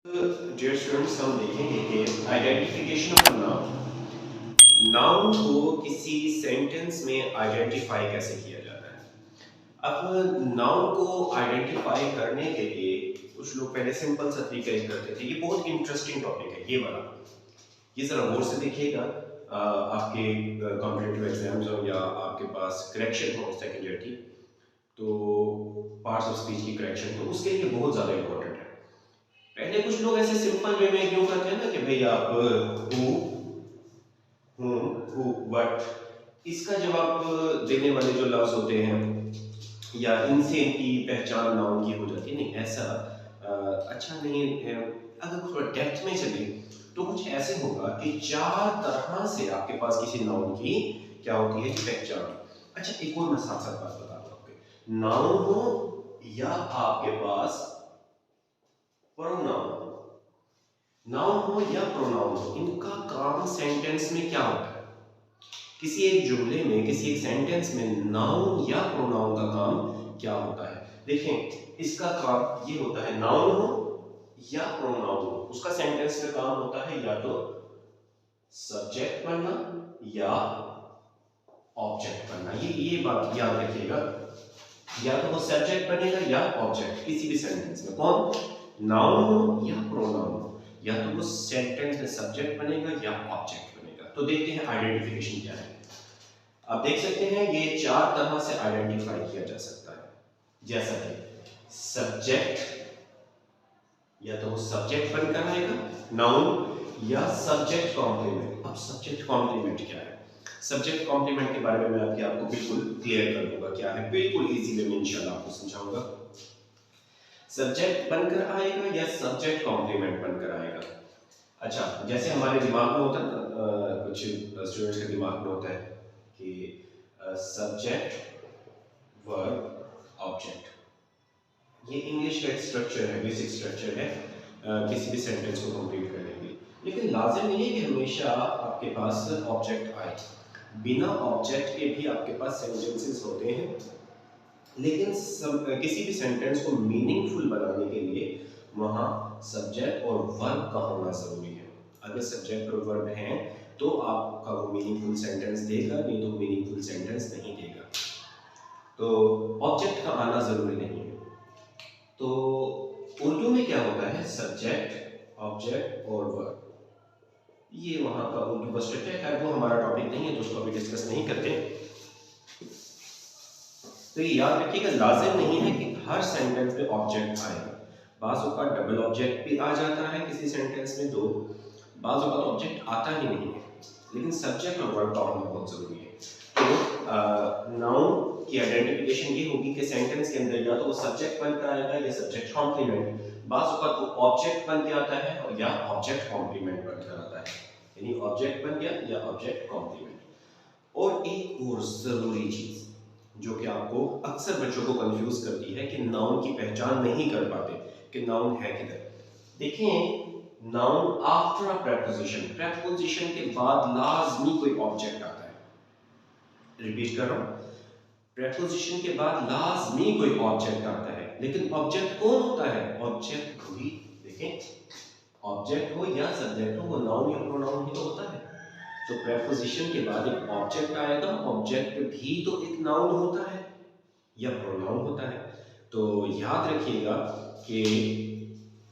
Dear students, हम देखेंगे कि आइडेंटिफिकेशन ऑफ अ नाउन को किसी सेंटेंस में आइडेंटिफाई कैसे किया जाता है। अब नाउन को आइडेंटिफाई करने के लिए कुछ लोग पहले सिंपल सा तरीका यूज करते थे। ये बहुत इंटरेस्टिंग टॉपिक है ये वाला। ये जरा गौर से देखिएगा। आपके कॉम्पिटिटिव एग्जाम्स हो या आपके पास करेक्शन हो सेकंड ईयर की, तो पार्ट्स ऑफ स्पीच की करेक्शन, तो उसके लिए बहुत ज़्यादा इंपॉर्टेंट है। पहले कुछ लोग ऐसे सिंपल वे में क्यों करते हैं ना कि भाई आप हु हु व्हाट, इसका जवाब देने वाले जो लफ्ज होते हैं या इनसे इनकी पहचान नाउन की हो जाती है। नहीं, ऐसा अच्छा नहीं है। अगर थोड़ा डेप्थ में चले तो कुछ ऐसे होगा कि चार तरह से आपके पास किसी नाउन की क्या होती है कि पहचान। अच्छा, एक और मैं साथ साथ बात बता दूं आपके, नाउन हो या आपके पास प्रोनाउन, नाउन हो या प्रोनाउन हो, इनका काम सेंटेंस में क्या होता है। किसी एक जुमले में, किसी एक सेंटेंस में नाउन या प्रोनाउन का काम क्या होता है। देखें, इसका काम ये होता है, नाउन हो या प्रोनाउन हो, उसका सेंटेंस में काम होता है या तो सब्जेक्ट बनना या ऑब्जेक्ट बनना। ये बात याद रखिएगा, या तो वो सब्जेक्ट बनेगा या ऑब्जेक्ट किसी भी सेंटेंस में। कौन, नाउन हो या प्रोनाउन हो, या तो वो सेंटेंस में सब्जेक्ट बनेगा या ऑब्जेक्ट बनेगा। तो देखते हैं आइडेंटिफिकेशन क्या है। आप देख सकते हैं ये चार तरह से आइडेंटिफाई किया जा सकता है। जैसा कि सब्जेक्ट, या तो वो सब्जेक्ट बनकर आएगा नाउन, या सब्जेक्ट कॉम्प्लीमेंट। अब सब्जेक्ट कॉम्प्लीमेंट क्या है, सब्जेक्ट कॉम्प्लीमेंट के बारे में मैं आपको बिल्कुल क्लियर कर दूंगा क्या है, बिल्कुल इजी वे में इंशाल्लाह आपको समझाऊंगा। सब्जेक्ट बनकर आएगा या सब्जेक्ट कॉम्प्लीमेंट बनकर आएगा। अच्छा, जैसे हमारे दिमाग में होता है ना, कुछ स्टूडेंट्स के दिमाग में होता है कि सब्जेक्ट वर्ब ऑब्जेक्ट, ये इंग्लिश का एक स्ट्रक्चर है, बेसिक स्ट्रक्चर है किसी भी सेंटेंस को कंप्लीट करने के लिए। लेकिन लाजिम नहीं है कि हमेशा आपके पास ऑब्जेक्ट आए। बिना ऑब्जेक्ट के भी आपके पास सेंटेंसेस होते हैं। लेकिन किसी भी सेंटेंस को मीनिंगफुल बनाने के लिए वहाँ सब्जेक्ट और वर्ब का होना ज़रूरी है। अगर सब्जेक्ट और वर्ब हैं तो आपका वो मीनिंगफुल सेंटेंस देगा, नहीं तो मीनिंगफुल सेंटेंस नहीं देगा। तो ऑब्जेक्ट का आना ज़रूरी नहीं है। तो उर्दू में क्या होता है, सब्जेक्ट, ऑब्जेक्ट और वर्ब, ये वहाँ का उर्दू का स्ट्रक्चर है। वो हमारा टॉपिक नहीं है तो उसको अभी डिस्कस नहीं करते। तो ये याद रखिएगा, लाजिम नहीं है कि हर सेंटेंस में ऑब्जेक्ट आएगा। बाज़ औक़ात डबल ऑब्जेक्ट भी आ जाता है किसी सेंटेंस में, तो बाज़ औक़ात ऑब्जेक्ट आता ही नहीं है। लेकिन सब्जेक्ट और वर्ब का होना बहुत ज़रूरी है। तो नाउन की आइडेंटिफिकेशन ये होगी कि सेंटेंस के अंदर या तो वो सब्जेक्ट बनकर आएगा या सब्जेक्ट कॉम्प्लीमेंट, बाज़ औक़ात वो ऑब्जेक्ट बन के आता है और या ऑब्जेक्ट कॉम्प्लीमेंट बनकर आता है, यानी ऑब्जेक्ट बन गया या ऑब्जेक्ट कॉम्प्लीमेंट। और एक और ज़रूरी चीज़ जो कि आपको अक्सर बच्चों को कंफ्यूज करती है कि नाउन की पहचान नहीं कर पाते कि नाउन है किधर। देखें, noun after a preposition, preposition के बाद लाजमी कोई ऑब्जेक्ट आता है। रिपीट कर रहा हूं, प्रेपोजिशन के बाद लाजमी कोई ऑब्जेक्ट आता है। लेकिन ऑब्जेक्ट कौन होता है, ऑब्जेक्ट कोई, देखें, ऑब्जेक्ट हो या सब्जेक्ट हो, वो नाउन या प्रोनाउन ही तो होता है। तो प्रेपोजिशन के बाद एक ऑब्जेक्ट आएगा, ऑब्जेक्ट भी तो एक नाउन होता है या प्रोनाउन होता है। तो याद रखिएगा कि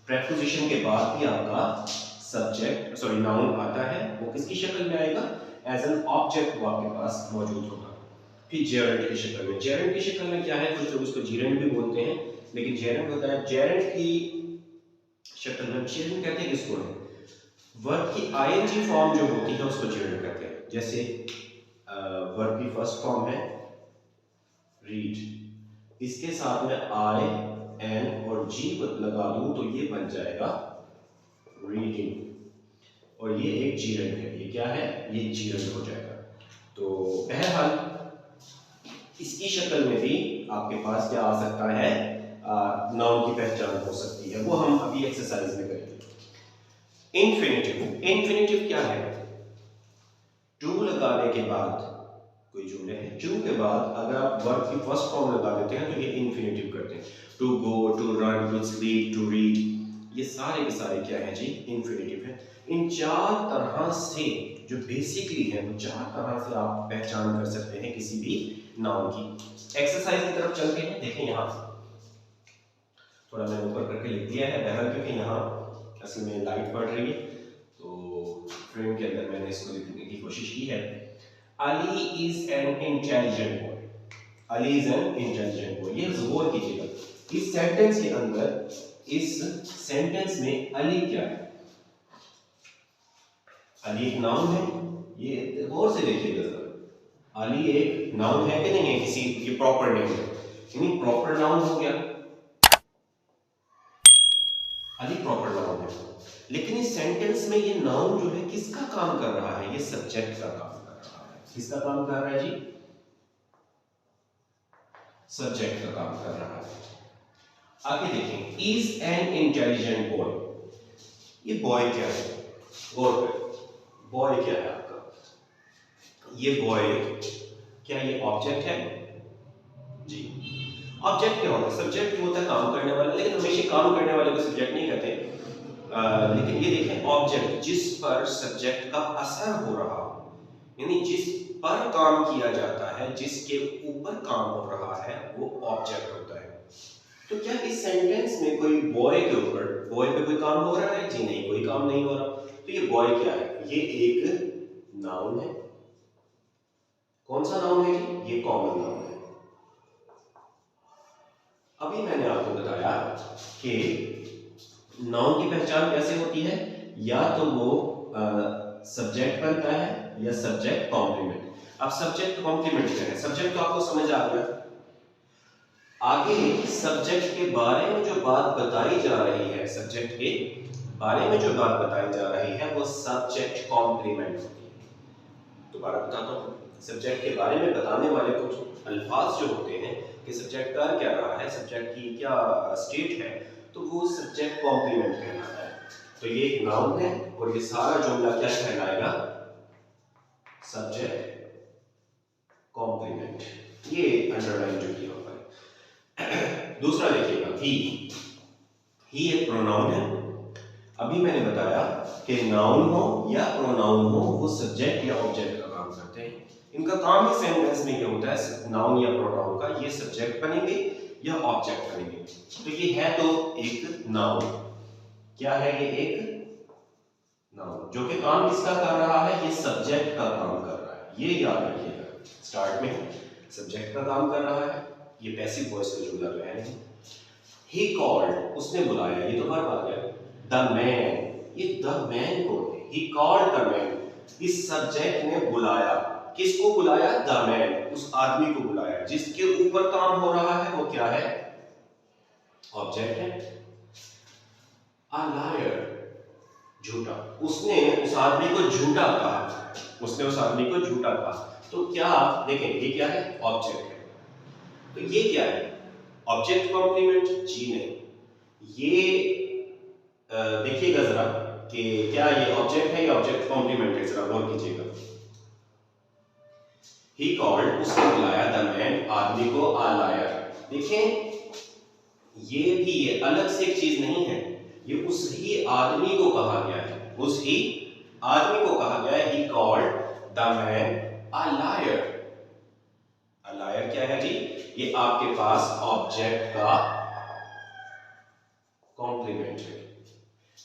प्रेपोजिशन के बाद भी आपका सब्जेक्ट, सॉरी, नाउन आता है। वो किसकी शक्ल में आएगा, एज एन ऑब्जेक्ट वो आपके पास मौजूद होगा। फिर जेरेंट की शक्ल में, जेरेंट की शक्ल में क्या है, कुछ लोग उसको जीरेंट भी बोलते हैं, लेकिन जेरेंट होता है, जेरेंट की शक्ल में। जेरेंट कहते हैं किसको है, वर्ब की आईएनजी फॉर्म जो होती है उसको जेरेंट कहते हैं। जैसे वर्ब की फर्स्ट फॉर्म है रीड, इसके साथ में आई एन और जी लगा दूं तो ये बन जाएगा रीडिंग, और ये एक जीरंड है। ये क्या है, ये जीरंड हो जाएगा। तो बहरहाल इसकी शक्ल में भी आपके पास क्या आ सकता है, नाउन की पहचान हो सकती है। वो हम अभी एक्सरसाइज में करेंगे। इन्फिनिटिव, इन्फिनिटिव क्या है, टू लगाने के बाद कोई जुमले हैं, टू के बाद अगर आप वर्ब की फर्स्ट फॉर्म लगा देते हैं तो ये इन्फिनिटिव करते हैं। To go, to run, to sleep, to read. ये सारे के सारे क्या है जी, इन्फिनेटिव है। इन चार तरह से जो बेसिकली है वो चार तरह से आप पहचान कर सकते हैं किसी भी नाउन की। एक्सरसाइज की तरफ चलते हैं। देखें यहाँ थोड़ा मैंने ऊपर करके लिख दिया है बहरहाल, क्योंकि यहाँ असल में लाइट पड़ रही है तो फ्रेम के अंदर मैंने इसको लिखने की कोशिश की है। Ali is an intelligent boy. Ali is an intelligent boy, ये गौर कीजिएगा इस सेंटेंस के अंदर, इस सेंटेंस में अली क्या है? अली एक नाउन है, ये गौर से देखिएगा जरा। अली एक नाउन है कि नहीं है? किसी ये प्रॉपर नेम है, यानी प्रॉपर नाउन हो गया। अली प्रॉपर नाउन है, लेकिन इस सेंटेंस में ये नाउन जो है किसका काम कर रहा है? ये सब्जेक्ट का काम कर रहा है। किसका काम कर रहा है जी? सब्जेक्ट का काम कर रहा है। आगे देखें, इज एन इंटेलिजेंट बॉय। ये बॉय क्या है? गौर करें, बॉय क्या है आपका? ये बॉय क्या ये ऑब्जेक्ट है? जी, ऑब्जेक्ट क्या होता है? सब्जेक्ट होता है काम करने वाला, लेकिन हमेशा काम करने वाले को सब्जेक्ट नहीं कहते। लेकिन ये देखें, ऑब्जेक्ट जिस पर सब्जेक्ट का असर हो रहा हो, यानी जिस पर काम किया जाता है, जिसके ऊपर काम हो रहा है, वो ऑब्जेक्ट होता है। तो क्या इस सेंटेंस में कोई बॉय के ऊपर, बॉय पे कोई काम हो रहा है? जी नहीं, कोई काम नहीं हो रहा। तो ये बॉय क्या है? ये एक नाउन है। कौन सा नाउन है जी? ये कॉमन नाउन है। अभी मैंने आपको बताया कि नाउन की पहचान कैसे होती है, या तो वो सब्जेक्ट बनता है या सब्जेक्ट कॉम्प्लीमेंट। अब सब्जेक्ट कॉम्प्लीमेंट क्या है? सब्जेक्ट तो आपको समझ आ गया। आगे सब्जेक्ट के बारे में जो बात बताई जा रही है, सब्जेक्ट के बारे में जो बात बताई जा रही है, वो सब्जेक्ट कॉम्प्लीमेंट होती है। दोबारा बताता हूँ, सब्जेक्ट के बारे में बताने वाले कुछ अल्फाज जो होते हैं कि सब्जेक्ट कर क्या रहा है, सब्जेक्ट की क्या स्टेट है, तो वो सब्जेक्ट कॉम्प्लीमेंट कहलाता है। तो ये एक नाउन है और ये सारा जुमला क्या कहलाएगा? Subject complement. ये अंडरलाइन जो किया हुआ है। दूसरा देखिएगा, ही एक प्रोनाउन है। अभी मैंने बताया कि नाउन हो या प्रोनाउन हो, वो सब्जेक्ट या ऑब्जेक्ट का काम करते हैं। इनका काम ही सेंटेंस में क्या होता है? नाउन या प्रोनाउन का ये सब्जेक्ट बनेंगे या ऑब्जेक्ट बनेंगे। तो ये है तो एक नाउन। क्या है ये? एक नाउन जो कि काम किसका कर रहा है? ये सब्जेक्ट का काम कर रहा है। ये याद रखिएगा, स्टार्ट में सब्जेक्ट का काम कर रहा है। ये पैसिव वॉइस का जुमला तो है नहीं। ही कॉल्ड, उसने बुलाया, ये तो वर्ब आ गया। द मैन, ये द मैन कौन है? ही कॉल्ड द मैन, इस सब्जेक्ट ने बुलाया। किसको बुलाया? द मैन, उस आदमी को बुलाया। जिसके ऊपर काम हो रहा है वो क्या है? ऑब्जेक्ट है। अ लायर, झूठा, उसने उस आदमी को झूठा कहा। उसने उस आदमी को झूठा कहा। तो क्या देखें, ये क्या है? ऑब्जेक्ट है। तो ये क्या है? Object complement? जी नहीं। ये देखिएगा जरा कि क्या ये ऑब्जेक्ट है या ऑब्जेक्ट कॉम्प्लीमेंट है, जरा गौर कीजिएगा। ही कॉल्ड, उसने बुलाया, द मैन, आदमी को, आ लायर। देखें, ये भी ये अलग से एक चीज नहीं है, ये उस ही आदमी को कहा गया है। उस ही आदमी को कहा गया है। He called the man a liar. A liar क्या है जी? ये आपके पास ऑब्जेक्ट का कॉम्प्लीमेंट है।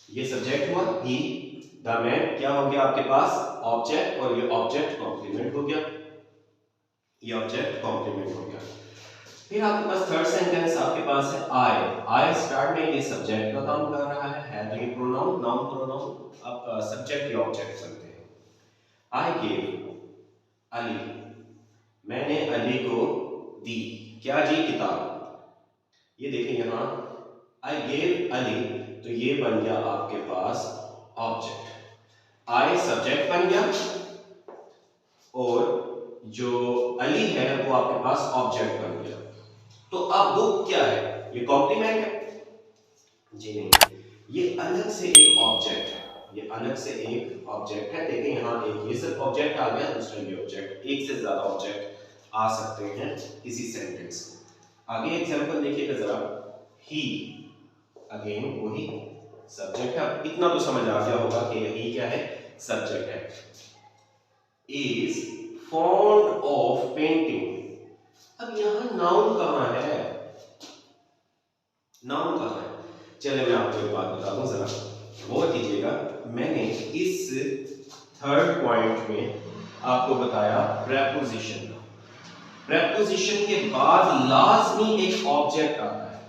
ये सब्जेक्ट हुआ ही, द मैन क्या हो गया आपके पास? ऑब्जेक्ट, और ये ऑब्जेक्ट कॉम्प्लीमेंट हो गया। ये ऑब्जेक्ट कॉम्प्लीमेंट हो गया। फिर आपके पास थर्ड सेंटेंस आपके पास है आई। आई स्टार्ट में ये सब्जेक्ट का काम कर रहा है तो ये प्रोनाउन, नाउन प्रोनाउन आपका सब्जेक्ट या ऑब्जेक्ट बनते हैं। आई गेव अली, मैंने अली को दी, क्या जी? किताब। ये देखें यहां, आई गेव अली, तो ये बन गया आपके पास ऑब्जेक्ट। आई सब्जेक्ट बन गया और जो अली है वो आपके पास ऑब्जेक्ट बन गया। तो अब बुक क्या है? ये कॉम्प्लीमेंट है? जी नहीं, ये अलग से एक ऑब्जेक्ट है। ये अलग से एक ऑब्जेक्ट है। देखें यहां एक ये सिर्फ ऑब्जेक्ट आ गया, दूसरा ये ऑब्जेक्ट, एक से ज्यादा ऑब्जेक्ट आ सकते हैं किसी सेंटेंस में। आगे एग्जांपल देखिएगा जरा। ही, अगेन वही, सब्जेक्ट है। अब इतना तो समझ आ गया होगा कि यही क्या है, सब्जेक्ट है। Is fond of painting. अब यहां नाउन कहां है, नाउन कहां है? चलिए मैं आपको एक बात बता दूं, जरा गौर कीजिएगा। मैंने इस थर्ड पॉइंट में आपको बताया प्रेपोजिशन। प्रेपोजिशन के बाद लाजमी एक ऑब्जेक्ट आता है,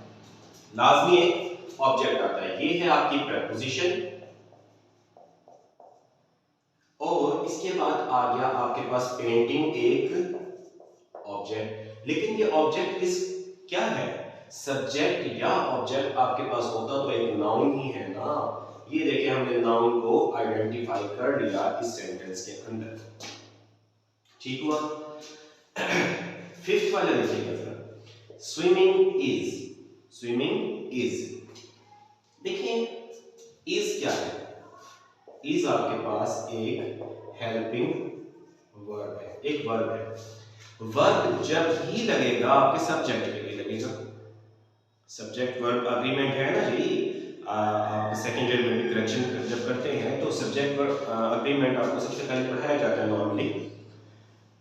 लाजमी एक ऑब्जेक्ट आता है। ये है आपकी प्रेपोजिशन, और इसके बाद आ गया आपके पास पेंटिंग, एक ऑब्जेक्ट। लेकिन ये ऑब्जेक्ट इस क्या है, सब्जेक्ट या ऑब्जेक्ट आपके पास होता तो एक नाउन ही है ना। ये देखिए हमने नाउन को आइडेंटिफाई कर लिया इस सेंटेंस के अंदर, ठीक हुआ। फिफ्थ वाला देखिएगा जरा, स्विमिंग इज। स्विमिंग इज, देखिए इज क्या है, इज आपके पास एक हेल्पिंग वर्ब है, एक वर्ब है। वर्ब जब भी लगेगा आपके सब्जेक्ट के लिए लगेगा। सब्जेक्ट वर्ब अग्रीमेंट है ना जी, आप सेकेंड ईयर में भी करेक्शन जब करते हैं तो सब्जेक्ट वर्ब अग्रीमेंट आपको सबसे पहले पढ़ाया जाता है नॉर्मली।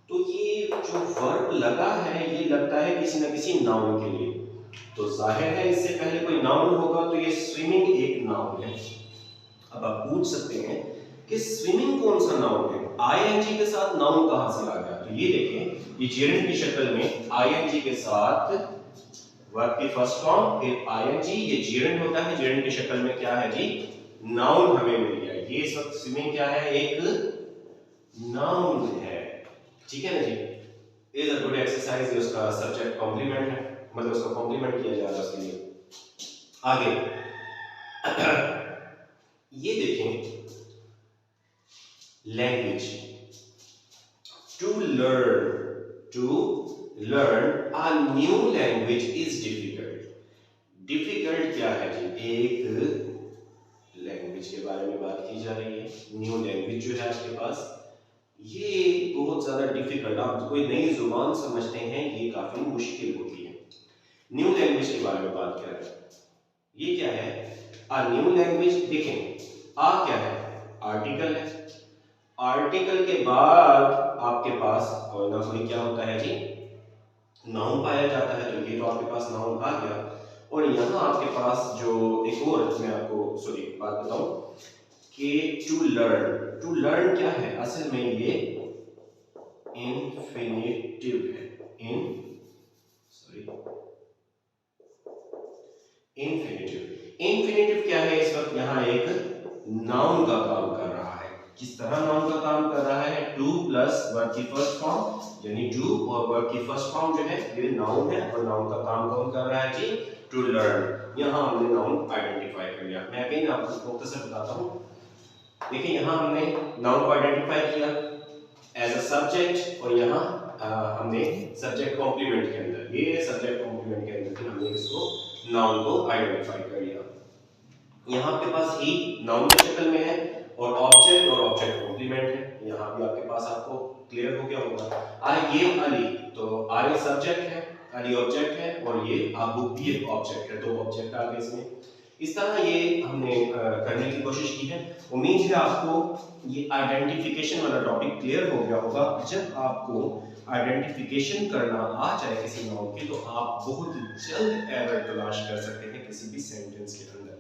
तो ये जो वर्ब लगा है ये लगता है किसी न किसी नाउन के लिए, तो जाहिर है इससे पहले कोई नाउन होगा, तो ये स्विमिंग एक नाउन है। अब आप पूछ सकते हैं कि स्विमिंग कौन सा नाउन है, आईएनजी के साथ नाउन कहां से आ गया? तो ये देखें, ये जेरेंट की शक्ल में आईएनजी के साथ वर्ब की फर्स्ट फॉर्म फिर आईएनजी, ये जेरेंट होता है, जेरेंट की शक्ल में क्या है जी, नाउन हमें मिल गया। ये इस वक्त स्विमिंग क्या है, एक नाउन है, ठीक है ना जी। इज अ गुड एक्सरसाइज, ये उसका सब्जेक्ट कॉम्प्लीमेंट है, मतलब उसका कॉम्प्लीमेंट किया जा रहा है उसके लिए। आगे ये देखें, language, to learn a new language is difficult. Difficult क्या है जी, एक लैंग्वेज के बारे में बात की जा रही है। न्यू लैंग्वेज जो है आपके पास, ये बहुत ज्यादा डिफिकल्ट, आप कोई नई जुबान समझते हैं ये काफी मुश्किल होती है। न्यू लैंग्वेज के बारे में बात कर रहे हैं, ये क्या है, अ न्यू लैंग्वेज। देखें आ क्या है, आर्टिकल है, आर्टिकल के बाद आपके पास कोई ना कोई क्या होता है जी, नाउन पाया जाता है। तो ये तो आपके पास नाउन आ गया, और यहाँ आपके पास जो एक और मैं आपको बात बताऊं कि टू लर्न क्या है, असल में ये इंफिनिटिव है। इंफिनिटिव क्या है, इस वक्त यहाँ एक नाउन का काम कर रहा है। किस तरह नाउन का काम कर रहा है, टू प्लस वर्ब की फर्स्ट फॉर्म, यानी टू और वर्ब की फर्स्ट फॉर्म जो है ये नाउन है, और नाउन का काम कौन कर रहा है जी, टू लर्न। यहाँ हमने नाउन आइडेंटिफाई कर लिया। मैं अगेन आपको मुख्तसर बताता हूँ। देखिए यहाँ हमने नाउन को आइडेंटिफाई किया एज अ सब्जेक्ट, और यहाँ हमने सब्जेक्ट कॉम्प्लीमेंट के अंदर, ये सब्जेक्ट कॉम्प्लीमेंट के अंदर हमने इसको नाउन को आइडेंटिफाई कर लिया। यहाँ आपके पास ही नाउन की शक्ल में है, और ऑब्जेक्ट कॉम्प्लीमेंट है। यहाँ भी आपके पास आपको क्लियर हो गया होगा। आई गिव अली, तो आई सब्जेक्ट है, अली ऑब्जेक्ट है, और ये आप बुक भी एक ऑब्जेक्ट है, तो ऑब्जेक्ट आ गए इसमें। इस तरह ये हमने करने की कोशिश की है। उम्मीद है आपको ये आइडेंटिफिकेशन वाला टॉपिक क्लियर हो गया होगा। जब आपको आइडेंटिफिकेशन करना आ जाए किसी नाउन की, तो आप बहुत जल्द एरर तलाश कर सकते हैं किसी भी सेंटेंस के अंदर।